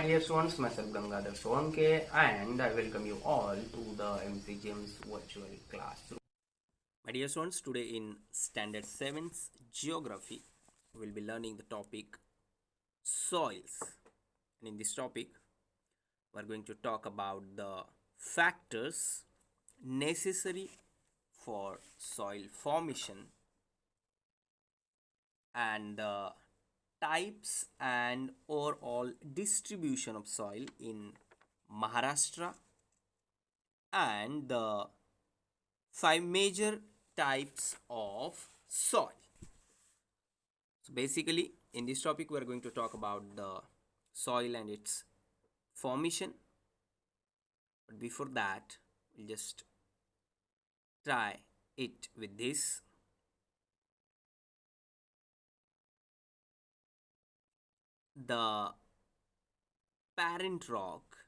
dear students, myself Gangadhar Solanke, and I welcome you all to the MCGM's virtual classroom. My dear students, today in Standard 7's Geography, we will be learning the topic soils. And in this topic, we are going to talk about the factors necessary for soil formation and the types and overall distribution of soil in Maharashtra and the 5 major types of soil. So basically in this topic we are going to talk about the soil and its formation, but before that we'll just try it with this. The parent rock,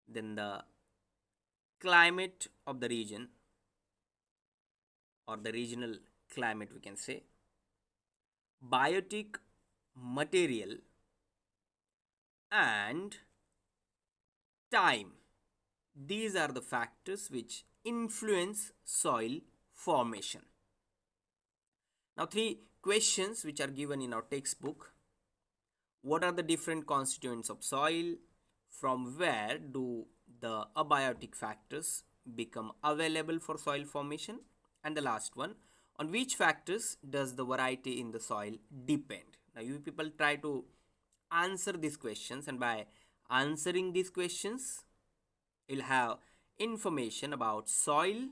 then the climate of the region or the regional climate, we can say, biotic material, and time. These are the factors which influence soil formation. Now, 3 questions which are given in our textbook. What are the different constituents of soil? From where do the abiotic factors become available for soil formation? And the last one, on which factors does the variety in the soil depend? Now you people try to answer these questions, and by answering these questions you'll have information about soil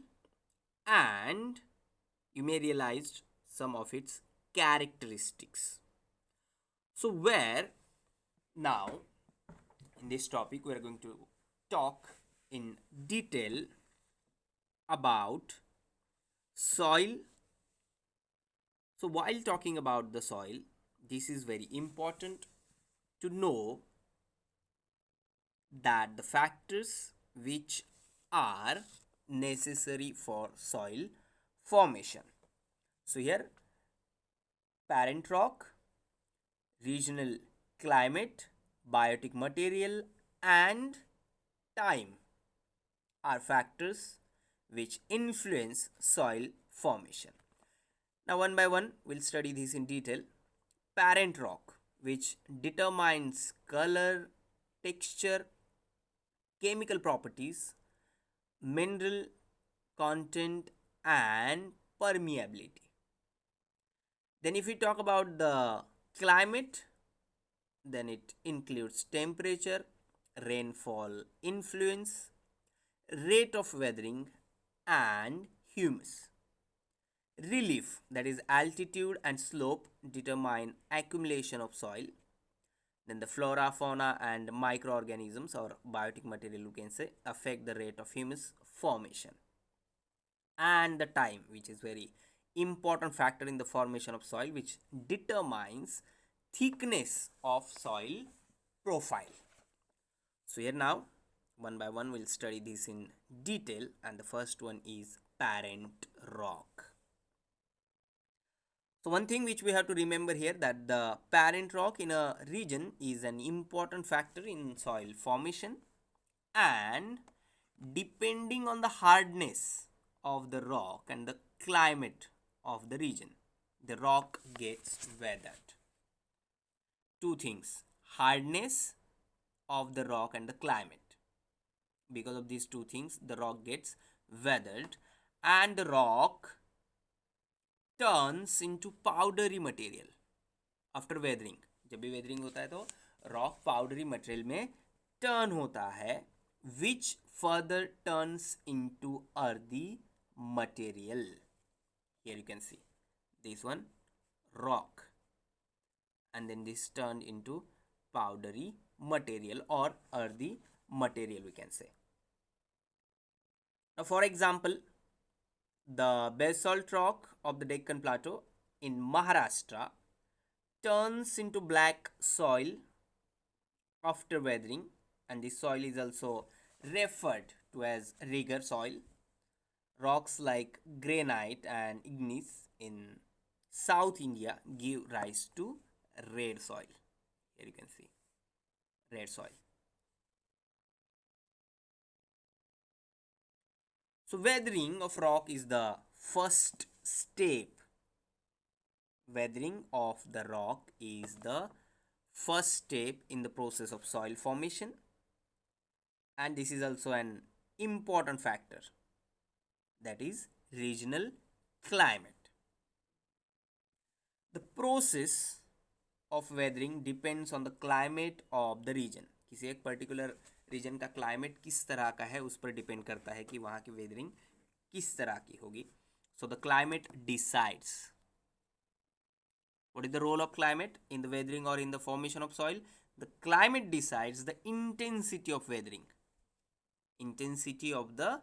and you may realize some of its characteristics. So where now in this topic we are going to talk in detail about soil. So while talking about the soil, this is very important to know that the factors which are necessary for soil formation. So here parent rock, regional climate, biotic material, and time are factors which influence soil formation. Now one by one we'll study this in detail. Parent rock, which determines color, texture, chemical properties, mineral content, and permeability. Then if we talk about the climate, then it includes temperature, rainfall influence, rate of weathering, and humus. Relief, that is altitude and slope, determine accumulation of soil. Then the flora, fauna, and microorganisms or biotic material, you can say, affect the rate of humus formation. And the time, which is very important factor in the formation of soil, which determines thickness of soil profile. So here now one by one we'll study this in detail, and the first one is parent rock. So one thing which we have to remember here, that the parent rock in a region is an important factor in soil formation, and depending on the hardness of the rock and the climate of the region, the rock gets weathered. 2 things: hardness of the rock and the climate. Because of these 2 things the rock gets weathered, and the rock turns into powdery material after weathering. जब भी weathering होता है तो rock powdery material में turn होता है, which further turns into earthy material. Here you can see this one, rock, and then this turned into powdery material or earthy material, we can say. Now for example, the basalt rock of the Deccan Plateau in Maharashtra turns into black soil after weathering, and this soil is also referred to as rigger soil. Rocks like granite and igneous in South India give rise to red soil. Here you can see red soil. So weathering of rock is the first step. Weathering of the rock is the first step in the process of soil formation, and this is also an important factor, that is regional climate. The process of weathering depends on the climate of the region. किसी एक particular reason का climate किस तरह का है उस पर depend करता है कि वहाँ की वेदरिंग किस तरह की होगी. So the climate decides. What is the role of climate in the weathering or in the formation of soil? The climate decides the intensity of weathering. Intensity of the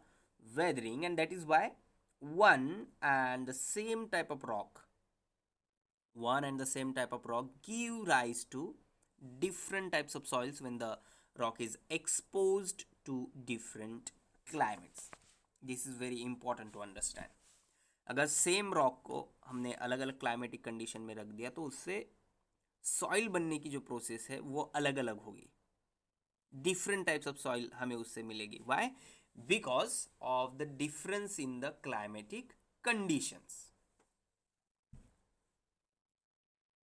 weathering, and that is why one and the same type of rock give rise to different types of soils when the rock is exposed to different climates. This is very important to understand. अगर same rock को हमने अलग अलग climatic condition में रख दिया तो उससे सॉइल बनने की जो प्रोसेस है वो अलग अलग होगी. डिफरेंट टाइप्स ऑफ सॉइल हमें उससे मिलेगी. Why? Because of the difference in the climatic conditions.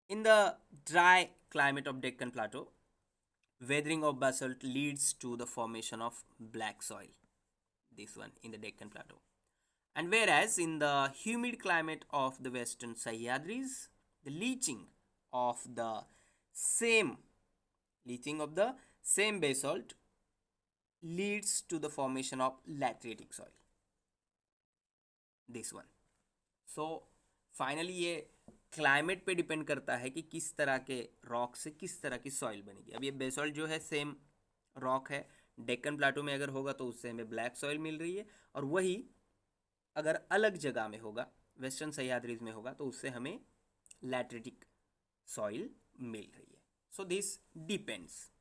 In the dry climate of Deccan Plateau, weathering of basalt leads to the formation of black soil. This one in the Deccan Plateau. And whereas in the humid climate of the western Sahyadris, the leaching of the same basalt leads to the formation of lateritic soil. This one. So finally ये climate पे depend करता है कि किस तरह के rock से किस तरह की सॉइल बनेगी. अब ये बेसॉल्ट जो है सेम रॉक है, डेक्कन प्लाटो में अगर होगा तो उससे हमें ब्लैक सॉइल मिल रही है, और वही अगर अलग जगह में होगा, वेस्टर्न सह्याद्रीज में होगा, तो उससे हमें लैटरिटिक सॉइल मिल रही है. So this depends.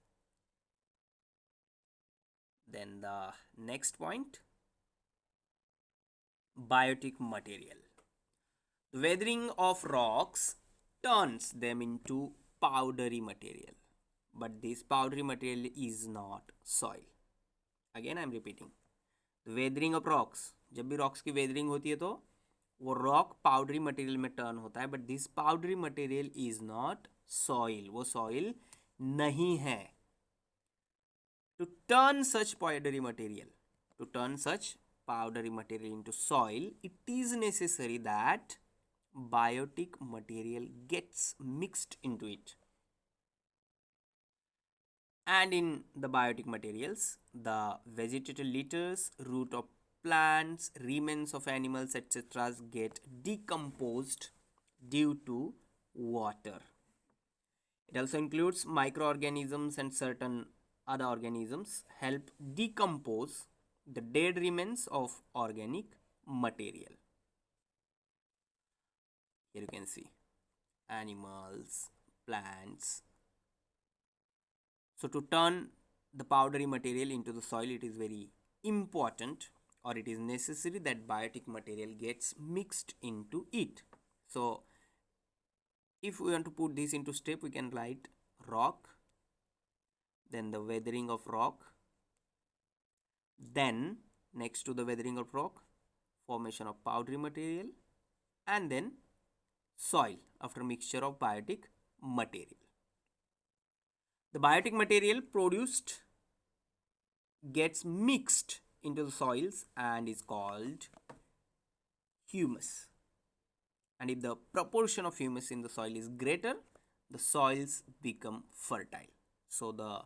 Then the next point, biotic material. The weathering of rocks turns them into powdery material, but this powdery material is not soil. Again I am repeating, the weathering of rocks, जब भी rocks की weathering होती है तो वो rock powdery material में turn होता है, but this powdery material is not soil. वो soil नहीं है. To turn such powdery material into soil, it is necessary that biotic material gets mixed into it. And in the biotic materials, the vegetative litters, root of plants, remains of animals, etc. get decomposed due to water. It also includes microorganisms, and certain other organisms help decompose the dead remains of organic material. Here you can see animals, plants. So to turn the powdery material into the soil, it is very important, or it is necessary that biotic material gets mixed into it. So if we want to put this into step, we can write rock, then the weathering of rock, then next to the weathering of rock, formation of powdery material, and then soil after mixture of biotic material. The biotic material produced gets mixed into the soils and is called humus. And if the proportion of humus in the soil is greater, the soils become fertile. So the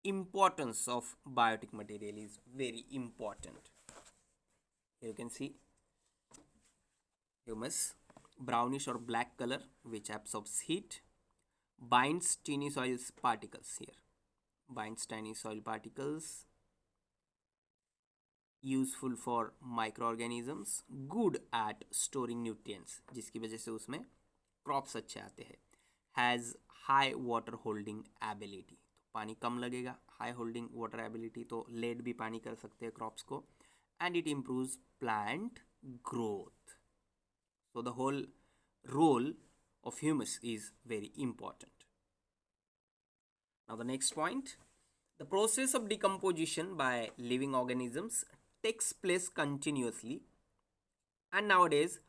importance of biotic material is very important. Here you can see humus, brownish or black color, which absorbs heat, binds tiny soil particles. Here binds tiny soil particles, useful for microorganisms, good at storing nutrients, जिसकी वजह से उसमें crops अच्छे आते हैं. Has high water holding ability, तो पानी कम लगेगा. हाई होल्डिंग वाटर एबिलिटी, तो लेड भी पानी कर सकते हैं क्रॉप्स को. And it improves plant growth. So the whole role of humus is very important. Now the next point, the process of decomposition by living organisms takes place continuously, and nowadays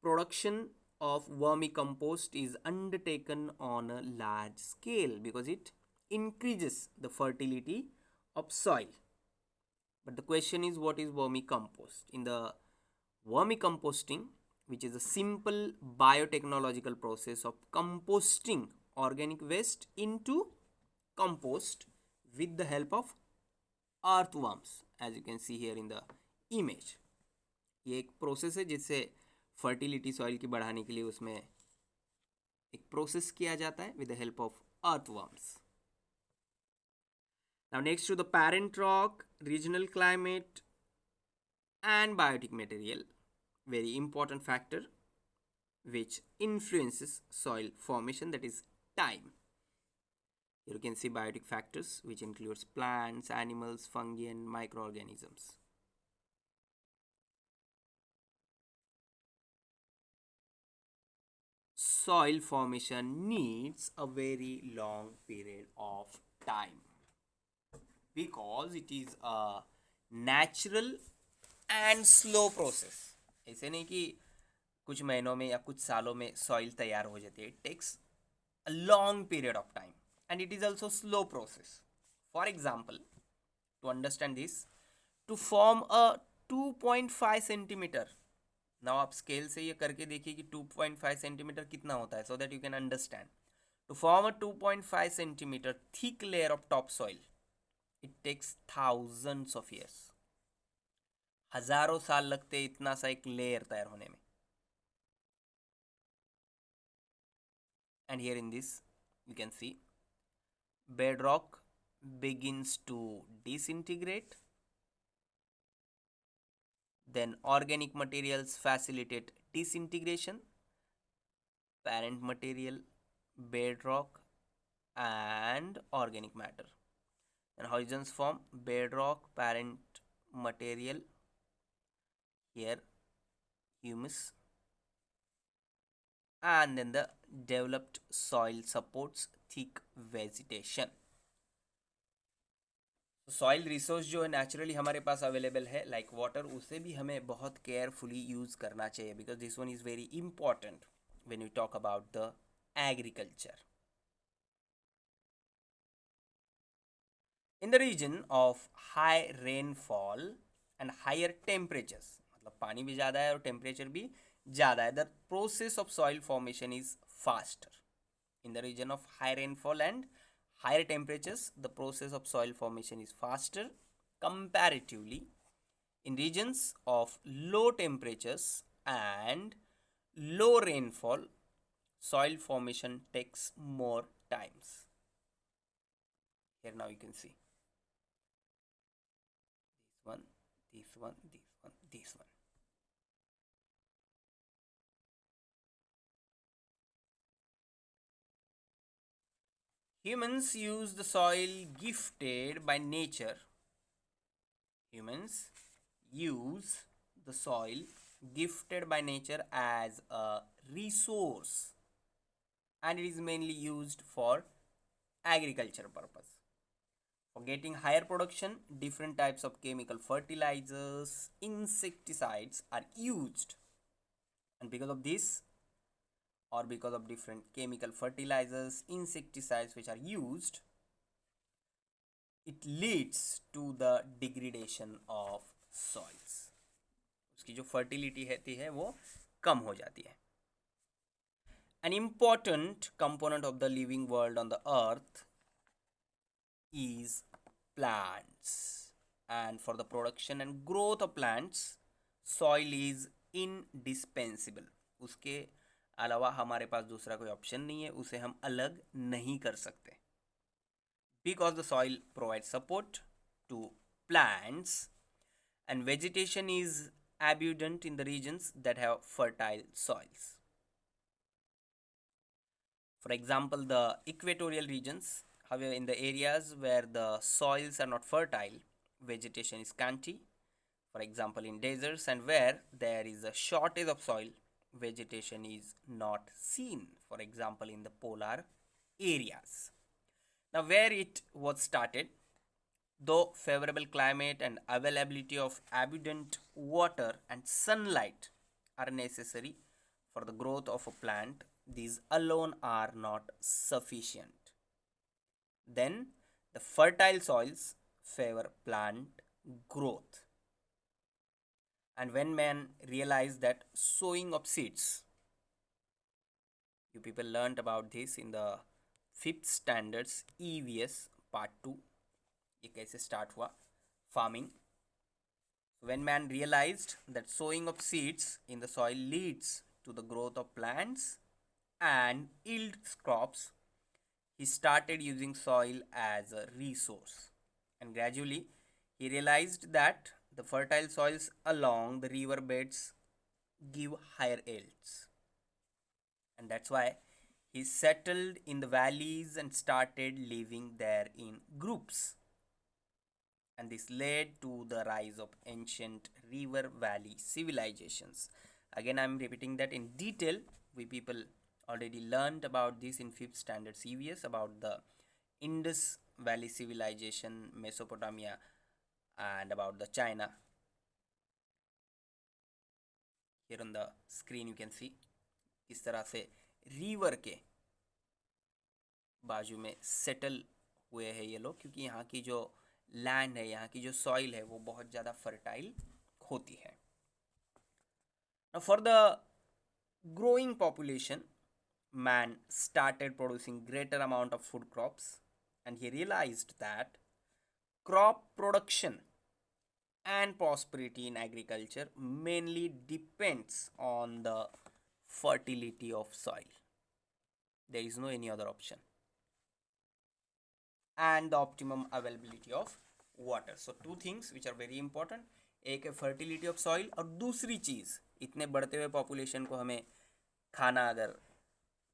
production of vermicompost is undertaken on a large scale because it increases the fertility of soil. But the question is, what is vermicompost? In the vermicomposting, which is a simple biotechnological process of composting organic waste into compost with the help of earthworms, as you can see here in the image. ये एक process है जिससे fertility soil की बढ़ाने के लिए उसमें एक प्रोसेस किया जाता है with the help of earthworms. Now next to the parent rock, regional climate and biotic material, very important factor which influences soil formation, that is time. Here you can see biotic factors which includes plants, animals, fungi and microorganisms. Soil formation needs a very long period of time because it is a natural and slow process. ऐसे नहीं कि कुछ महीनों में या कुछ सालों में सॉइल तैयार हो जाती है. It takes a long period of time and it is also slow process. For example, to understand this, to form a 2.5 centimeter, now आप स्केल से ये करके देखिए कि 2.5 सेंटीमीटर कितना होता है, so that you can understand. To form a 2.5 centimetre thick layer of top soil it takes thousands of years. हजारों साल लगते हैं इतना सा एक लेयर तैयार होने में. And here in this you can see bedrock begins to disintegrate. Then organic materials facilitate disintegration. Parent material, bedrock and organic matter. And horizons form bedrock, parent material, here humus, and then the developed soil supports thick vegetation. Soil resource जो है naturally हमारे पास available है like water, उसे भी हमें बहुत carefully use करना चाहिए because this one is very important when we talk about the agriculture. In the region of high rainfall and higher temperatures, मतलब पानी भी ज़्यादा है और टेम्परेचर भी ज़्यादा है, the process of soil formation is faster. In the region of high rainfall and higher temperatures, the process of soil formation is faster comparatively. In regions of low temperatures and low rainfall, soil formation takes more times. Here now you can see this one, this one, this one, this one. Humans use the soil gifted by nature. Humans use the soil gifted by nature as a resource, and it is mainly used for agriculture purpose. For getting higher production, different types of chemical fertilizers, insecticides are used, and because of this, or because of different chemical fertilizers, insecticides which are used, it leads to the degradation of soils. उसकी जो fertility रहती है वो कम हो जाती है. An important component of the living world on the earth is plants, and for the production and growth of plants, soil is indispensable. उसके अलावा हमारे पास दूसरा कोई ऑप्शन नहीं है, उसे हम अलग नहीं कर सकते. Because the soil provides support to plants and vegetation is abundant in the regions that have fertile soils. For example, the equatorial regions, however, in the areas where the soils are not fertile, vegetation is scanty. For example, in deserts and where there is a shortage of soil, vegetation is not seen. For example, in the polar areas. Now, where it was started, though favorable climate and availability of abundant water and sunlight are necessary for the growth of a plant, these alone are not sufficient. Then, the fertile soils favor plant growth. And when man realized that sowing of seeds, you people learned about this in the 5th standards EVS part 2, ये कैसे start हुआ farming. When man realized that sowing of seeds in the soil leads to the growth of plants and yield crops, he started using soil as a resource. And gradually, he realized that the fertile soils along the river beds give higher yields. And that's why he settled in the valleys and started living there in groups. And this led to the rise of ancient river valley civilizations. Again, I'm repeating that in detail. We people already learned about this in 5th standard CVS about the Indus Valley civilization, Mesopotamia, and about the China. Here on the screen you can see किस तरह से river के बाजू में settle हुए हैं ये लोग, क्योंकि यहाँ की जो लैंड है, यहाँ की जो सॉइल है, वो बहुत ज़्यादा फर्टाइल होती है. Now for the growing population, man started producing greater amount of food crops, and he realized that crop production and prosperity in agriculture mainly depends on the fertility of soil. There is no any other option. And the optimum availability of water. So two things which are very important. एक है fertility of soil, और दूसरी चीज़, इतने बढ़ते हुए population को हमें खाना अगर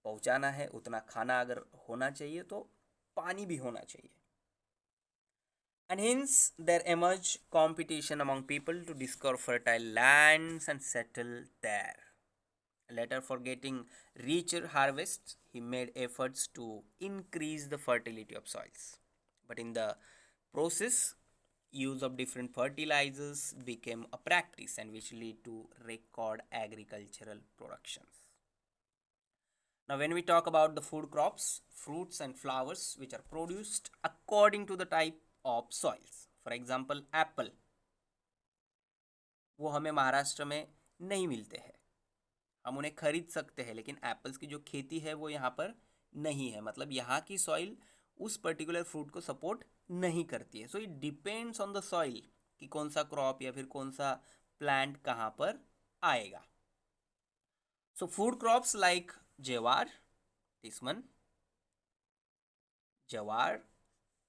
पहुंचाना है, उतना खाना अगर होना चाहिए तो पानी भी होना चाहिए. And hence there emerged competition among people to discover fertile lands and settle there. Later, for getting richer harvests, he made efforts to increase the fertility of soils. But in the process, use of different fertilizers became a practice, and which lead to record agricultural productions. Now, when we talk about the food crops, fruits and flowers which are produced according to the type of soils. For example, apple, वो हमें महाराष्ट्र में नहीं मिलते हैं, हम उन्हें खरीद सकते हैं, लेकिन एप्पल्स की जो खेती है वो यहाँ पर नहीं है. मतलब यहाँ की सॉइल उस पर्टिकुलर फ्रूट को सपोर्ट नहीं करती है. So it depends on the soil कि कौन सा क्रॉप या फिर कौन सा प्लांट कहाँ पर आएगा. So food crops like jowar, this one, jowar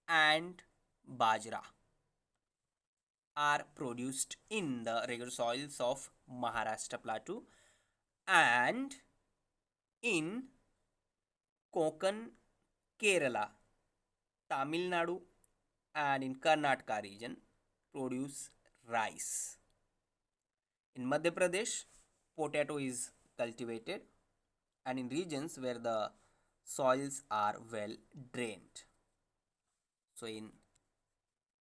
and bajra are produced in the regular soils of Maharashtra plateau and in Konkan, Kerala, Tamil Nadu and in Karnataka region produce rice. In Madhya Pradesh, potato is cultivated, and in regions where the soils are well drained. So in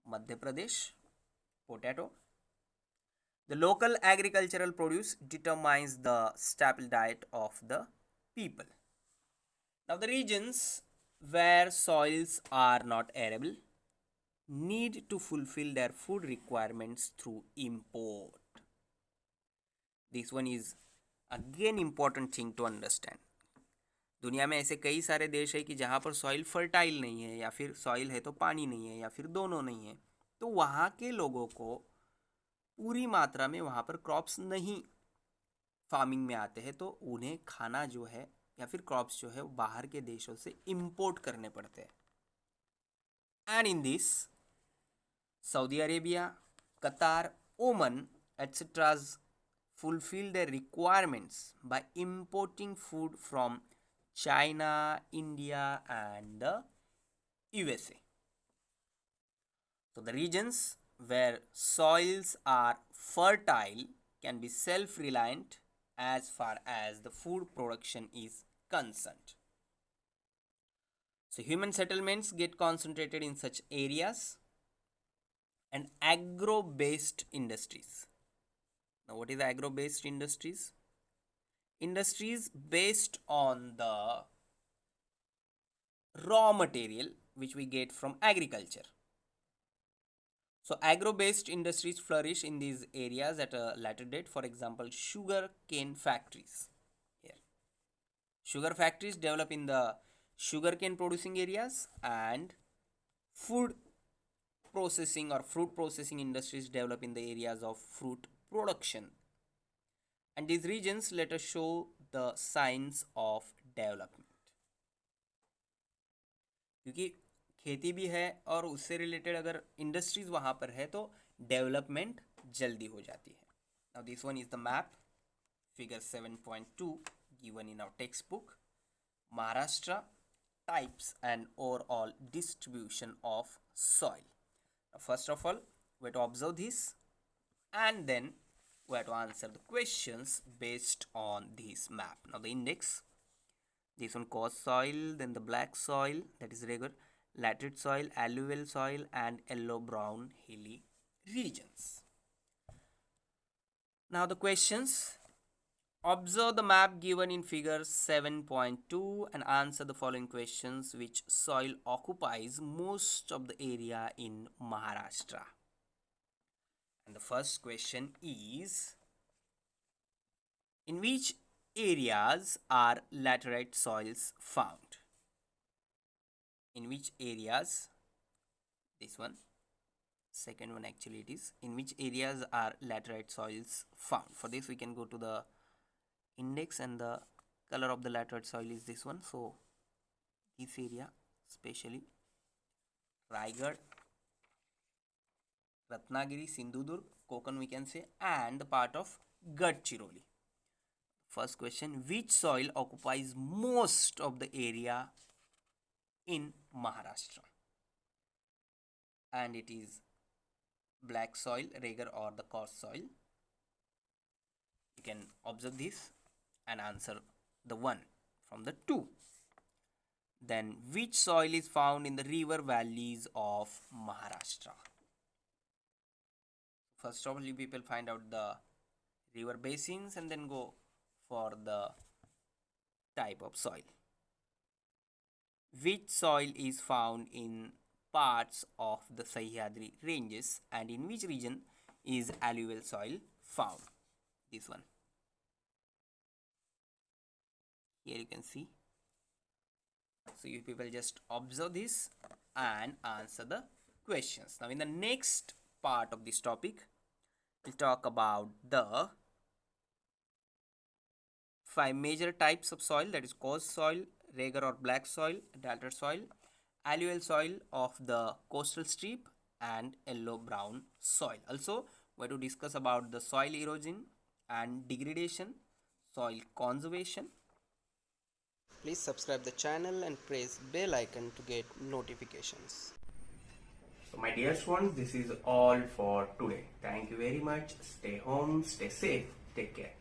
Madhya Pradesh, potato. The local agricultural produce determines the staple diet of the people. Now the regions where soils are not arable need to fulfill their food requirements through import. This one is again important thing to understand. दुनिया में ऐसे कई सारे देश है कि जहाँ पर सॉइल फर्टाइल नहीं है, या फिर सॉइल है तो पानी नहीं है, या फिर दोनों नहीं है, तो वहाँ के लोगों को पूरी मात्रा में वहाँ पर क्रॉप्स नहीं फार्मिंग में आते हैं, तो उन्हें खाना जो है या फिर क्रॉप्स जो है वो बाहर के देशों से इंपोर्ट करने पड़ते हैं. And in this Saudi Arabia, कतार, ओमन एटसेट्राज fulfill their requirements by importing food from China, India and the USA. So the regions where soils are fertile can be self-reliant as far as the food production is concerned. So human settlements get concentrated in such areas. And agro-based industries. Now what is agro-based industries? Industries based on the raw material which we get from agriculture. So agro-based industries flourish in these areas at a later date. For example, sugar cane factories. Here, sugar factories develop in the sugarcane producing areas, and food processing or fruit processing industries develop in the areas of fruit production. And these regions later show the signs of development. क्योंकि खेती भी है और उससे related अगर industries वहाँ पर है तो डेवलपमेंट जल्दी हो जाती है. Now this one is the map figure 7.2 given in our textbook. Maharashtra types and overall distribution of soil. Now, first of all, we have to observe this, and then we have to answer the questions based on this map. Now the index, this one coarse soil, then the black soil, that is regular, laterite soil, alluvial soil, and yellow brown hilly regions. Now the questions. Observe the map given in figure 7.2 and answer the following questions. Which soil occupies most of the area in Maharashtra? And the first question is, in which areas are laterite soils found? In which areas? This one. Second one actually it is. In which areas are laterite soils found? For this we can go to the index, and the color of the laterite soil is this one. So this area, especially Raigad, Ratnagiri, Sindhudurg, Konkan we can say, and the part of Gadchiroli. First question, which soil occupies most of the area in Maharashtra? And it is black soil, regar, or the coarse soil. You can observe this and answer the one from the two. Then which soil is found in the river valleys of Maharashtra? First of all, you people find out the river basins and then go for the type of soil. Which soil is found in parts of the Sahyadri ranges, and in which region is alluvial soil found? This one. Here you can see. So you people just observe this and answer the questions. Now in the next part of this topic, we'll talk about the 5 major types of soil, that is coarse soil, regar or black soil, laterite soil, alluvial soil of the coastal strip, and yellow brown soil. Also we have to discuss about the soil erosion and degradation, soil conservation. Please subscribe the channel and press bell icon to get notifications. So my dear ones, this is all for today. Thank you very much. Stay home, stay safe, take care.